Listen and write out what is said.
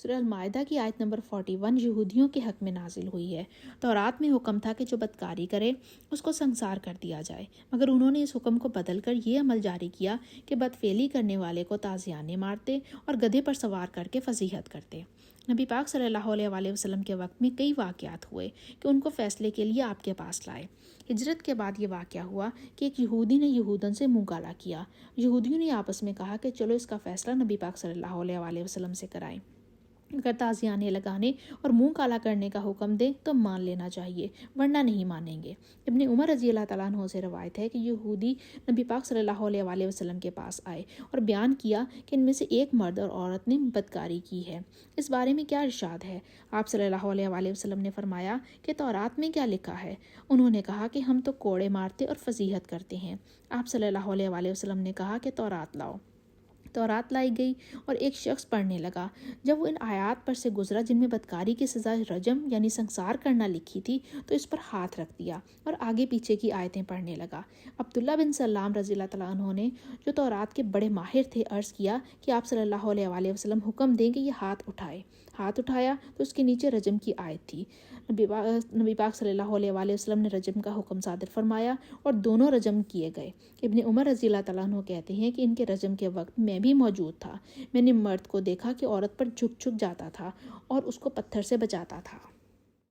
سورہ المائدہ کی آیت نمبر 41 یہودیوں کے حق میں نازل ہوئی ہے۔ تورات میں حکم تھا کہ جو بدکاری کرے اس کو سنسار کر دیا جائے، مگر انہوں نے اس حکم کو بدل کر یہ عمل جاری کیا کہ بدفعلی کرنے والے کو تازیانے مارتے اور گدھے پر سوار کر کے فضیحت کرتے۔ نبی پاک صلی اللہ علیہ وآلہ وسلم کے وقت میں کئی واقعات ہوئے کہ ان کو فیصلے کے لیے آپ کے پاس لائے۔ ہجرت کے بعد یہ واقعہ ہوا کہ ایک یہودی نے یہودن سے منہ کالا کیا۔ یہودیوں نے آپس میں کہا کہ چلو اس کا فیصلہ نبی پاک صلی اللہ علیہ وآلہ وسلم سے کرائیں۔ اگر تازیانے لگانے اور منہ کالا کرنے کا حکم دے تو مان لینا چاہیے، ورنہ نہیں مانیں گے۔ ابن عمر رضی اللہ تعالیٰ عنہ سے روایت ہے کہ یہودی نبی پاک صلی اللہ علیہ وآلہ وسلم کے پاس آئے اور بیان کیا کہ ان میں سے ایک مرد اور عورت نے بدکاری کی ہے، اس بارے میں کیا ارشاد ہے؟ آپ صلی اللہ علیہ وآلہ وسلم نے فرمایا کہ تورات میں کیا لکھا ہے؟ انہوں نے کہا کہ ہم تو کوڑے مارتے اور فضیحت کرتے ہیں۔ آپ صلی اللہ علیہ وآلہ وسلم نے کہا کہ تورات لاؤ۔ تورات لائی گئی اور ایک شخص پڑھنے لگا۔ جب وہ ان آیات پر سے گزرا جن میں بدکاری کی سزا رجم یعنی سنسار کرنا لکھی تھی تو اس پر ہاتھ رکھ دیا اور آگے پیچھے کی آیتیں پڑھنے لگا۔ عبداللہ بن سلام رضی اللہ تعالیٰ عنہ نے جو تورات کے بڑے ماہر تھے عرض کیا کہ آپ صلی اللہ علیہ وآلہ وسلم حکم دیں کہ یہ ہاتھ اٹھائے۔ ہاتھ اٹھایا تو اس کے نیچے رجم کی آیت تھی۔ نبی پاک صلی اللہ علیہ وآلہ وسلم نے رجم کا حکم صادر فرمایا اور دونوں رجم کیے گئے۔ ابن عمر رضی اللہ تعالیٰ عنہ کہتے ہیں کہ ان کے رجم کے وقت میں بھی موجود تھا۔ میں نے مرد کو دیکھا کہ عورت پر جھک جھک جاتا تھا اور اس کو پتھر سے بچاتا تھا۔